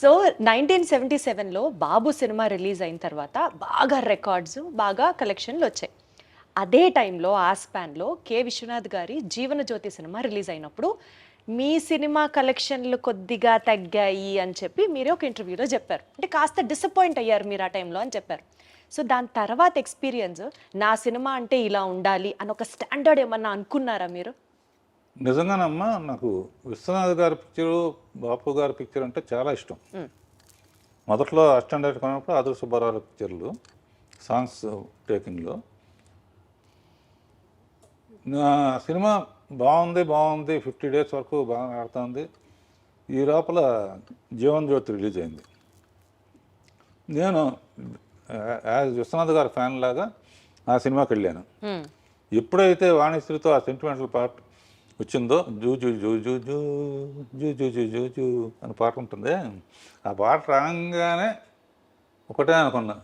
So 1977లో బాబు cinema release అయిన తర్వాత బాగా రికార్డ్స్, బాగా కలెక్షన్లు వచ్చాయి. అదే టైంలో ఆ స్పాన్లో కె విశ్వనాథ్ గారి జీవనజ్యోతి సినిమా రిలీజ్ అయినప్పుడు మీ సినిమా కలెక్షన్లు కొద్దిగా తగ్గాయి అని చెప్పి మీరే ఒక ఇంటర్వ్యూలో చెప్పారు. అంటే కాస్త డిసప్పాయింట్ అయ్యారు మీరు ఆ టైంలో అని చెప్పారు. సో దాని తర్వాత ఎక్స్పీరియన్స్ నా సినిమా అంటే ఇలా ఉండాలి అని ఒక స్టాండర్డ్ ఏమన్నా అనుకున్నారా మీరు? నిజంగానమ్మా నాకు విశ్వనాథ్ గారి పిక్చరు, బాపు గారి పిక్చర్ అంటే చాలా ఇష్టం. మొదట్లో అసిస్టెంట్ కొన్నప్పుడు ఆదర్శ సుబ్బారావు పిక్చర్లు సాంగ్స్ టేకింగ్లో నా సినిమా బాగుంది 50 డేస్ వరకు బాగా ఆడుతుంది. ఈ లోపల జీవన్ జ్యోతి రిలీజ్ అయింది. నేను యాజ్ విశ్వనాథ్ గారి ఫ్యాన్ లాగా ఆ సినిమాకి వెళ్ళాను. ఎప్పుడైతే వాణిశ్రీతో ఆ సెంటిమెంటల్ పార్ట్ వచ్చిందో zoo zoo zoo zoo zoo zoo zoo zoo zoo zoo అని పాట ఉంటుంది. ఆ పాట రాగానే ఒకటే అనుకున్నా,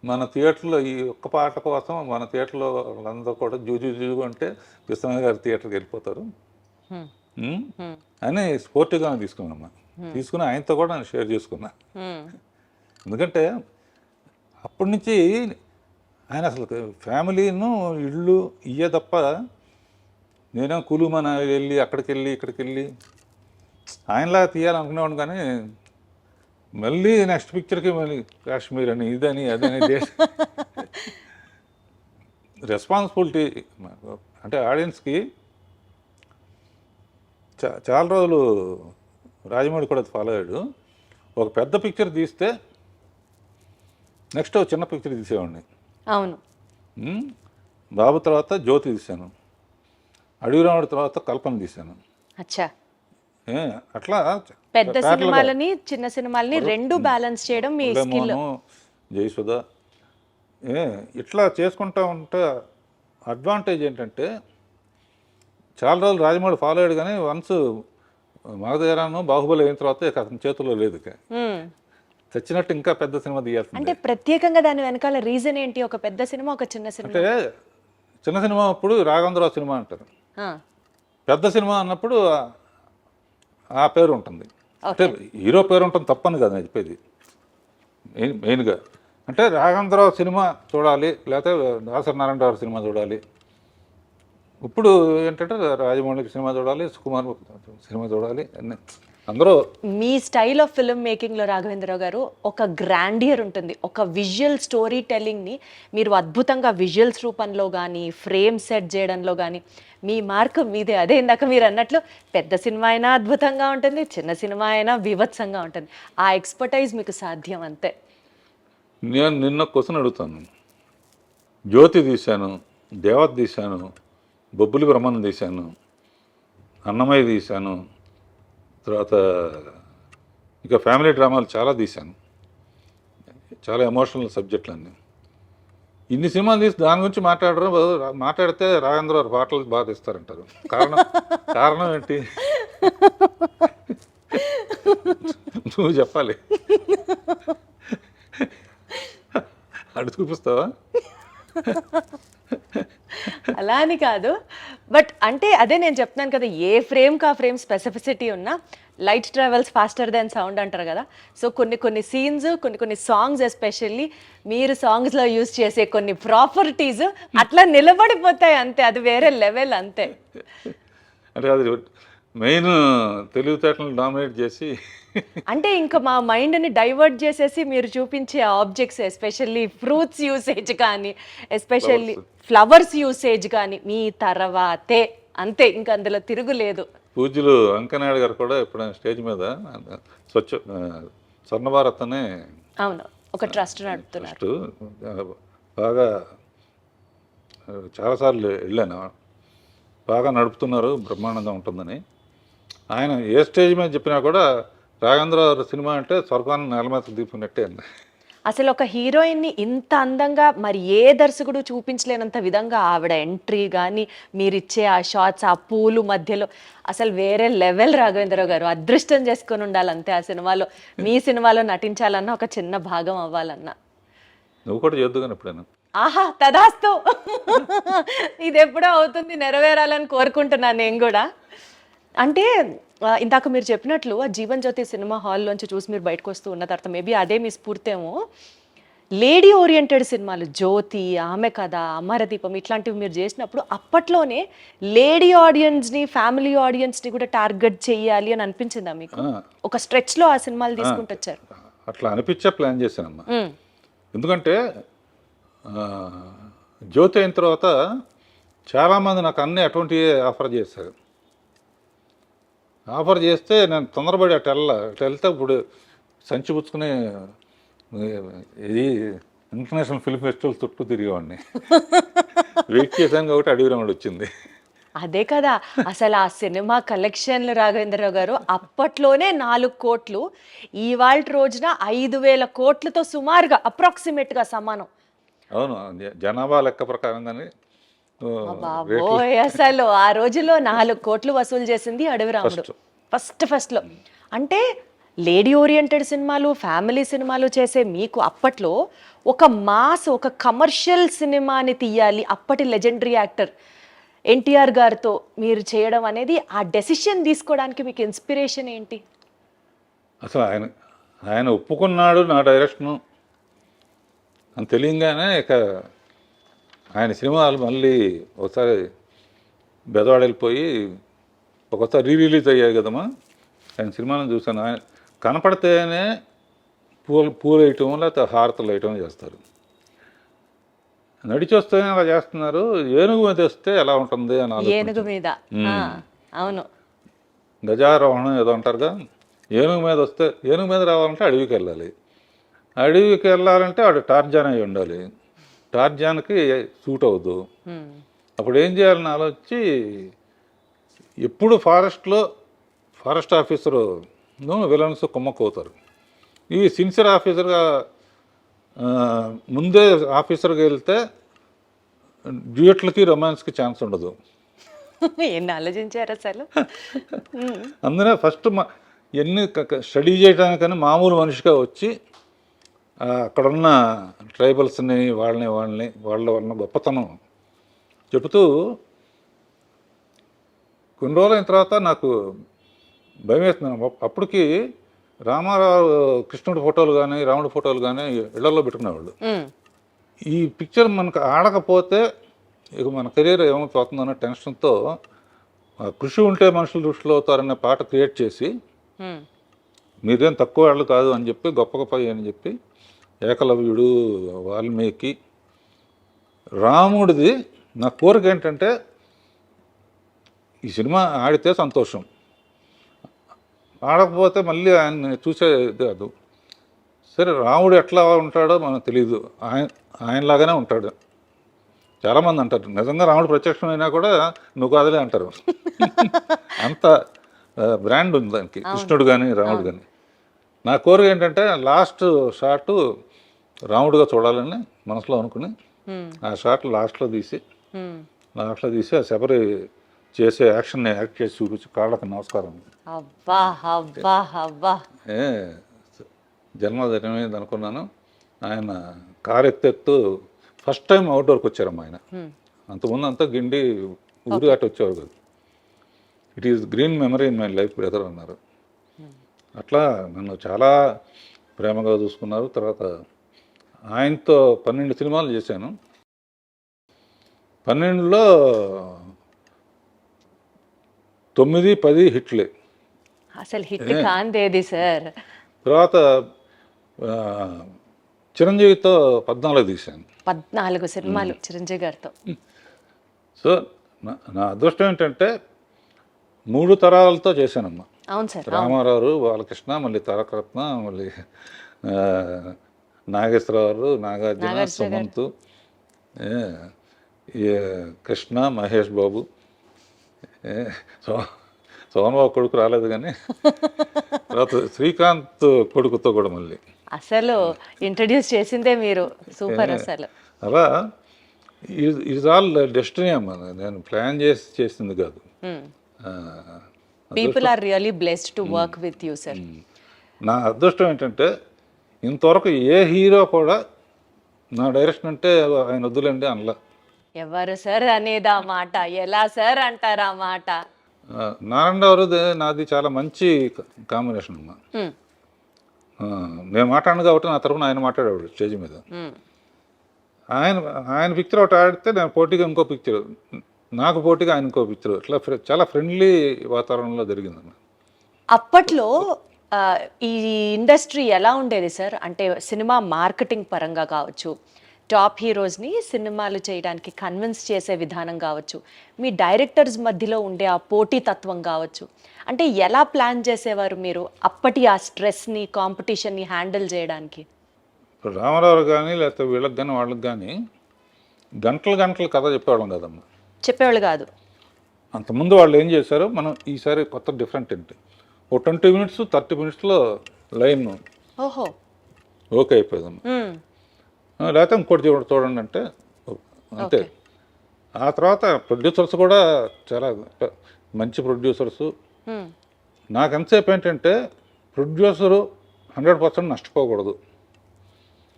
మన థియేటర్లో ఈ ఒక్క పాట కోసం మన థియేటర్లో వాళ్ళందరూ కూడా జూ జూ జూ అంటే విశ్వనాథ్ గారి థియేటర్కి వెళ్ళిపోతారు అని స్పోర్టివ్గా తీసుకున్నామ్మా. తీసుకుని ఆయనతో కూడా నేను షేర్ చేసుకున్నా. ఎందుకంటే అప్పటి నుంచి ఆయన అసలు ఫ్యామిలీను ఇళ్ళు ఇయ్యే తప్ప నేనే కులుమన వెళ్ళి అక్కడికి వెళ్ళి ఇక్కడికి వెళ్ళి ఆయనలాగా తీయాలనుకునేవాడు. కానీ మళ్ళీ నెక్స్ట్ పిక్చర్కి మళ్ళీ కాశ్మీర్ అని ఇదని అదని రెస్పాన్సిబిలిటీ అంటే ఆడియన్స్కి చాలా రోజులు రాజమౌళి కూడా ఫాలో అయ్యాడు. ఒక పెద్ద పిక్చర్ తీస్తే నెక్స్ట్ చిన్న పిక్చర్ తీసేవాడిని. అవును. బాబు తర్వాత జ్యోతి తీశాను, అడవి రాముడి తర్వాత కల్పన తీశాను. అచ్చా. అట్లా పెద్ద సినిమాలని చిన్న సినిమాలని రెండు బ్యాలెన్స్ చేయడం మీ స్కిల్. జయసుధ ఇట్లా చేసుకుంటా ఉంటే అడ్వాంటేజ్ ఏంటంటే చాలా రోజులు రాజమౌళి ఫాలో అయ్యాడు. కానీ వన్స్ మగధీరాను బాహుబలి అయిన తర్వాత అతని చేతుల్లో లేదు, చచ్చినట్టు ఇంకా పెద్ద సినిమా తీయాల్సింది. అంటే ప్రత్యేకంగా దాని వెనకాల రీజన్ ఏంటి? ఒక పెద్ద సినిమా, ఒక చిన్న సినిమా. అంటే చిన్న సినిమా అప్పుడు రాఘవేంద్రరావు సినిమా అంటారు, పెద్ద సినిమా అన్నప్పుడు ఆ పేరు ఉంటుంది. అంటే హీరో పేరు ఉంటుంది తప్పని కదా నేను చెప్పేది. మెయిన్గా అంటే రాఘవేంద్రరావు సినిమా చూడాలి, లేకపోతే దాసరి నారాయణరావు సినిమా చూడాలి. ఇప్పుడు ఏంటంటే రాజమౌళి సినిమా చూడాలి, సుకుమార్ సినిమా చూడాలి, అన్నీ అందరూ. మీ స్టైల్ ఆఫ్ ఫిల్మ్ మేకింగ్లో రాఘవేంద్రరావు గారు ఒక గ్రాండియర్ ఉంటుంది. ఒక విజువల్ స్టోరీ టెల్లింగ్ని మీరు అద్భుతంగా విజువల్స్ రూపంలో కానీ ఫ్రేమ్ సెట్ చేయడంలో కానీ మీ మార్క్ మీదే. అదే ఇందాక మీరు అన్నట్లు పెద్ద సినిమా అయినా అద్భుతంగా ఉంటుంది, చిన్న సినిమా అయినా బీభత్సంగా ఉంటుంది. ఆ ఎక్స్పర్టైజ్ మీకు సాధ్యం అంతే. నేను నిన్న క్వశ్చన్ అడుగుతాను. జ్యోతి తీశాను, దేవత తీశాను, బొబ్బులి బ్రహ్మను తీశాను, అన్నమయ్య తీశాను, తర్వాత ఇక ఫ్యామిలీ డ్రామాలు చాలా తీశాను, చాలా ఎమోషనల్ సబ్జెక్టులు అన్నీ. ఇన్ని సినిమాలు తీసి దాని గురించి మాట్లాడితే రాఘవేంద్ర పాటలు బాగా తీస్తారంటారు. కారణం ఏంటి నువ్వు చెప్పాలి. అడు చూపిస్తావా? అలా అని కాదు, బట్ అంటే అదే నేను చెప్తున్నాను కదా, ఏ ఫ్రేమ్కి ఆ ఫ్రేమ్ స్పెసిఫిసిటీ ఉన్నా light travels faster than sound అంటారు కదా. సో కొన్ని సీన్స్, కొన్ని సాంగ్స్ ఎస్పెషల్లీ మీరు సాంగ్స్లో యూజ్ చేసే కొన్ని ప్రాపర్టీస్ అట్లా నిలబడిపోతాయి అంతే. అది వేరే లెవెల్ అంతే. అంటే అది మెయిన్ తెలివితేటలను డామినేట్ చేసి అంటే ఇంకా మా మైండ్ని డైవర్ట్ చేసేసి మీరు చూపించే ఆబ్జెక్ట్స్, ఎస్పెషల్లీ ఫ్రూట్స్ యూసేజ్ కానీ, ఎస్పెషల్లీ ఫ్లవర్స్ యూసేజ్ కానీ మీ తర్వాతే అంతే, ఇంకా అందులో తిరుగులేదు. పూజ్యులు వెంకయ్యనాయుడు గారు కూడా ఎప్పుడైనా స్టేజ్ మీద స్వర్ణ భారత్ అనే అవును ఒక ట్రస్ట్ నడుపుతున్నారు. బాగా చాలాసార్లు వెళ్ళాను, బాగా నడుపుతున్నారు, బ్రహ్మాండంగా ఉంటుందని. ఆయన ఏ స్టేజ్ మీద చెప్పినా కూడా రాఘవేంద్ర సినిమా అంటే స్వర్గాన్ని నేల మీద దింపినట్టే అండి. అసలు ఒక హీరోయిన్ని ఇంత అందంగా మరి ఏ దర్శకుడు చూపించలేనంత విధంగా ఆవిడ ఎంట్రీ కానీ, మీరిచ్చే ఆ షార్ట్స్, ఆ పూలు మధ్యలో అసలు వేరే లెవెల్. రాఘవేంద్రరావు గారు అదృష్టం చేసుకొని ఉండాలంతే. ఆ సినిమాలో మీ సినిమాలో నటించాలన్నా, ఒక చిన్న భాగం అవ్వాలన్నా. నువ్వు కూడా చేద్దు కానీ ఎప్పుడైనా. ఆహా, తదాస్తు. ఇది ఎప్పుడో అవుతుంది, నెరవేరాలని కోరుకుంటున్నాను నేను కూడా. అంటే ఇందాక మీరు చెప్పినట్లు ఆ జీవన్ జ్యోతి సినిమా హాల్లోంచి చూసి మీరు బయటకు వస్తూ ఉన్న తర్వాత మేబీ అదే మీ స్ఫూర్తేమో. లేడీ ఓరియంటెడ్ సినిమాలు జ్యోతి, ఆమె కథ, అమరదీపం ఇట్లాంటివి మీరు చేసినప్పుడు అప్పట్లోనే లేడీ ఆడియన్స్ని, ఫ్యామిలీ ఆడియన్స్ని కూడా టార్గెట్ చేయాలి అని అనిపించిందా మీకు? ఒక స్ట్రెచ్లో ఆ సినిమాలు తీసుకుంటూ వచ్చారు. అట్లా అనిపించే ప్లాన్ చేశానమ్మా. ఎందుకంటే జ్యోతి అయిన తర్వాత చాలామంది నాకు అన్నీ అటువంటివి ఆఫర్ చేశారు. ఆఫర్ చేస్తే నేను తొందరపడి అటు వెళ్తే ఇప్పుడు సంచి పుచ్చుకుని ఇది ఇంటర్నేషనల్ ఫిల్మ్ ఫెస్టివల్ చుట్టూ తిరిగేవాడిని. వెయిట్ చేశాను కాబట్టి అడవి రాముడు వచ్చింది. అదే కదా అసలు ఆ సినిమా కలెక్షన్లు రాఘవేంద్రరావు గారు అప్పట్లోనే 4 కోట్లు, ఇవాళ రోజున 5,000 కోట్లతో సుమారుగా అప్రాక్సిమేట్గా సమానం. అవును, జనాభా లెక్క ప్రకారంగానే బాబోయ్, అసలు ఆ రోజులో 4 కోట్లు వసూలు చేసింది అడవి రాముడు ఫస్ట్లో. అంటే లేడీ ఓరియంటెడ్ సినిమాలు, ఫ్యామిలీ సినిమాలు చేసే మీకు అప్పట్లో ఒక మాస్, ఒక కమర్షియల్ సినిమాని తీయాలి, అప్పటి లెజెండరీ యాక్టర్ ఎన్టీఆర్ గారితో మీరు చేయడం అనేది, ఆ డెసిషన్ తీసుకోవడానికి మీకు ఇన్స్పిరేషన్ ఏంటి? అసలు ఆయన ఒప్పుకున్నాడు నా డైరెక్షను అని తెలియగానే ఇక ఆయన సినిమాలు మళ్ళీ ఒకసారి బెదవాడ వెళ్ళిపోయి ఒకసారి రిలీజ్ అయ్యాయి కదమ్మా, ఆయన సినిమాను చూశాను. ఆయన కనపడితేనే పూలు వేయటం లేకపోతే హారతలు వేయటం చేస్తారు. నడిచి వస్తేనే అలా చేస్తున్నారు. ఏనుగు మీద వస్తే ఎలా ఉంటుంది అని ఏనుగు మీద, అవును, గజారోహణం ఏదో అంటారుగా. ఏనుగు మీద వస్తే, ఏనుగు మీద రావాలంటే అడవికి వెళ్ళాలి. అడవికి వెళ్ళాలంటే వాడు టార్జాన్ అయి ఉండాలి. టార్జాన్కి సూట్ అవ్వదు. అప్పుడు ఏం చేయాలని ఆలోచించి ఎప్పుడు ఫారెస్ట్ ఆఫీసరు విలన్స్ కుమ్మక్కవుతారు. ఈ సిన్సియర్ ఆఫీసర్గా ముందే ఆఫీసర్గా వెళ్తే డ్యూయట్లకి రొమాన్స్కి ఛాన్స్ ఉండదు. ఎన్ని ఆలోచించారు అసలు. అందునే ఫస్ట్ ఎన్ని స్టడీ చేయడానికని మామూలు మనిషిగా వచ్చి అక్కడున్న ట్రైబల్స్ని వాళ్ళ వలన గొప్పతనం చెబుతూ కొన్ని రోజులు అయిన తర్వాత నాకు భయం వేస్తున్నాను. అప్పటికి రామారావు కృష్ణుడి ఫోటోలు కానీ రాముడి ఫోటోలు కానీ ఇళ్లలో పెట్టుకునేవాళ్ళు. ఈ పిక్చర్ మనకు ఆడకపోతే ఇక మన కెరీర్ ఏమైపోతుందన్న టెన్షన్తో కృషి ఉంటే మనుషులు దృష్టిలో అవుతారనే పాట క్రియేట్ చేసి మీరేం తక్కువ వాళ్ళు కాదు అని చెప్పి గొప్ప గొప్ప అని చెప్పి ఏకలవ్యుడు, వాల్మీకి, రాముడిది నా కోరిక ఏంటంటే ఈ సినిమా ఆడితే సంతోషం, ఆడకపోతే మళ్ళీ ఆయన్ని చూసేది కాదు. సరే రాముడు ఎట్లా ఉంటాడో మనకు తెలియదు, ఆయనలాగానే ఉంటాడు. చాలామంది అంటారు నిజంగా రాముడు ప్రత్యక్షమైనా కూడా నువ్వు కాదులే అంటారు. అంత బ్రాండ్ ఉంది దానికి, కృష్ణుడు కానీ రాముడు కానీ. నా కోరిక ఏంటంటే లాస్ట్ షాట్ రాముడుగా చూడాలని మనసులో అనుకుని ఆ షాట్ లాస్ట్లో తీసి ఆ శబరి చేసే యాక్షన్ యాక్ట్ చేసి చూపించి కాళ్ళకి నమస్కారం. జన్మదినమైంది అనుకున్నాను. ఆయన కారు ఎత్తెత్తు ఫస్ట్ టైం అవుట్డోర్కి వచ్చారమ్మా ఆయన. అంతకుముందు అంతా గిండి ఊరి అటు వచ్చేవారు కాదు. It is green memory in my life brother అన్నారు. అట్లా నన్ను చాలా ప్రేమగా చూసుకున్నారు. తర్వాత ఆయనతో 12 సినిమాలు చేశాను. 12లో 9, 10 హిట్లే. అసలు హిట్ కాందేది సార్. తర్వాత చిరంజీవితో 14 తీశాను. 14 సినిమాలు చిరంజీవి గారితో. సో నా అదృష్టం ఏంటంటే 3 తరాలతో చేశానమ్మా. అవును సార్. రామారావు, బాలకృష్ణ, మళ్ళీ తారకరత్న, మళ్ళీ నాగేశ్వరరావు, నాగార్జున, సుమంత్, కృష్ణ, మహేష్ బాబు, సోమన్ బాబు కొడుకు రాలేదు కానీ తర్వాత శ్రీకాంత్ కొడుకుతో కూడా మళ్ళీ అసలు ఇంట్రడ్యూస్ చేసిందే మీరు. సూపర్ అసలు. అలా ఇది ఆల్ డెస్టినీ అమ్మా, నేను ప్లాన్ చేసింది కాదు. People are really blessed to work with you sir. నా అదృష్టం ఏంటంటే ఇంతవరకు ఏ హీరో కూడా నా డైరెక్షన్ అంటే ఆయన వద్దులేండి అనలా. ఎవరు సార్ అనేది ఆ మాట? ఎలా సార్ అంటారు ఆ మాట? నారాయణరావు నాది చాలా మంచి కాంబినేషన్ అమ్మా. మ్మ్. ఆ, నేను మాట్లాడను కాబట్టి నా తరపున ఆయన మాట్లాడేవాడు స్టేజ్ మీద. మ్మ్. ఆయన ఆయన పిక్చర్ ఒకటి ఆడితే నేను పోటీగా ఇంకో పిక్చర్, నాకు పోటీగా ఆయన ఇంకో పిక్చర్, ఇట్లా చాలా ఫ్రెండ్లీ వాతావరణంలో జరిగిందమ్మా. అప్పట్లో ఆ, ఈ ఇండస్ట్రీ ఎలా ఉండేది సార్? అంటే సినిమా మార్కెటింగ్ పరంగా కావచ్చు, టాప్ హీరోస్ని సినిమాలు చేయడానికి కన్విన్స్ చేసే విధానం కావచ్చు, మీ డైరెక్టర్స్ మధ్యలో ఉండే ఆ పోటీతత్వం కావచ్చు, అంటే ఎలా ప్లాన్ చేసేవారు మీరు అప్పటి ఆ స్ట్రెస్ని, కాంపిటీషన్ని హ్యాండిల్ చేయడానికి? ఇప్పుడు రామారావు కానీ లేకపోతే వీళ్ళకి కానీ వాళ్ళకి కానీ గంటలు గంటలు కథ చెప్పేవాళ్ళం కదమ్మా. చెప్పేవాళ్ళు కాదు. అంతకుముందు వాళ్ళు ఏం చేశారు, మనం ఈసారి కొత్త డిఫరెంట్ ఏంటి, ఓ 20 మినిట్స్ 30 మినిట్స్లో లైన్ ఓహో. ఓకే అయిపోయిందమ్మా. మ్మ్. లేకపోతే ఇంకోటి చూడండి అంటే అంతే. ఓకే. ఆ తర్వాత ప్రొడ్యూసర్స్ కూడా చాలా మంచి ప్రొడ్యూసర్సు. మ్మ్. నాకు ఎంతసేపు ఏంటంటే ప్రొడ్యూసరు 100% నష్టపోకూడదు,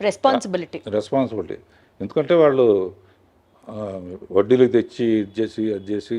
రెస్పాన్సిబిలిటీ. రెస్పాన్సిబిలిటీ. ఎందుకంటే వాళ్ళు వడ్డీలకు తెచ్చి అది చేసి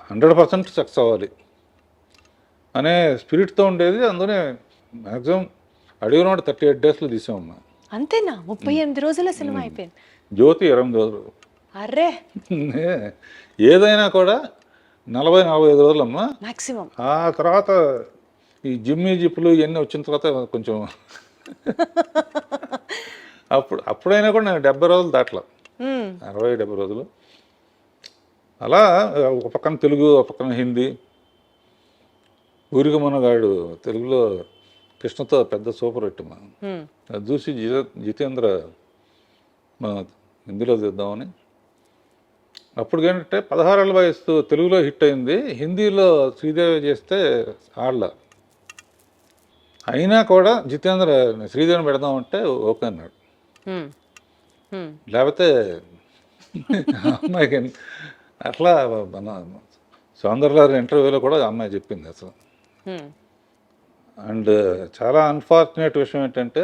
100% సక్సెస్ అవ్వాలి అనే స్పిరిట్తో ఉండేది. అందుకనే మ్యాక్సిమం అడిగిన 38 డేస్లో తీసామమ్మా. అంతేనా? 38 రోజుల సినిమా అయిపోయింది. జ్యోతి 28 రోజులు. అర్రే, ఏదైనా కూడా 40-45 రోజులమ్మా మాక్సిమం. ఆ తర్వాత ఈ జిప్పులు ఇవన్నీ వచ్చిన తర్వాత కొంచెం అప్పుడైనా కూడా నేను 70 రోజులు దాటలా, 60-70 రోజులు. అలా ఒక పక్కన తెలుగు, ఒక పక్కన హిందీ. ఊరికి మనగాడు తెలుగులో కృష్ణతో పెద్ద సూపర్ హిట్ మా, అది చూసి జితేంద్ర మా హిందీలో తీద్దామని. అప్పుడు ఏంటంటే 16 ఏళ్ళ వయసు తెలుగులో హిట్ అయింది, హిందీలో శ్రీదేవి చేస్తే ఆడల. అయినా కూడా జితేంద్ర శ్రీదేవిని పెడదామంటే ఓకే అన్నాడు. లేకపోతే అమ్మాయికి అట్లా మన సౌందర్య ఇంటర్వ్యూలో కూడా అమ్మాయి చెప్పింది అసలు. అండ్ చాలా అన్ఫార్చునేట్ విషయం ఏంటంటే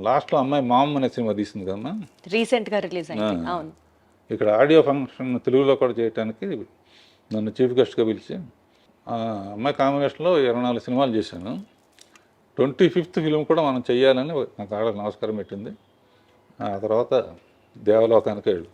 లాస్ట్లో అమ్మాయి మామ్ అనే సినిమా తీసింది కదమ్మా, రీసెంట్గా రిలీజ్ అయింది. అవును. ఇక్కడ ఆడియో ఫంక్షన్ తెలుగులో కూడా చేయడానికి నన్ను చీఫ్ గెస్ట్గా పిలిచి ఆ అమ్మాయి కాంబినేషన్లో 24 సినిమాలు చేశాను. 25th ఫిలిం కూడా మనం చెయ్యాలని నాకు ఆడ నమస్కారం పెట్టింది. ఆ తర్వాత దేవలోకానికి వెళ్ళి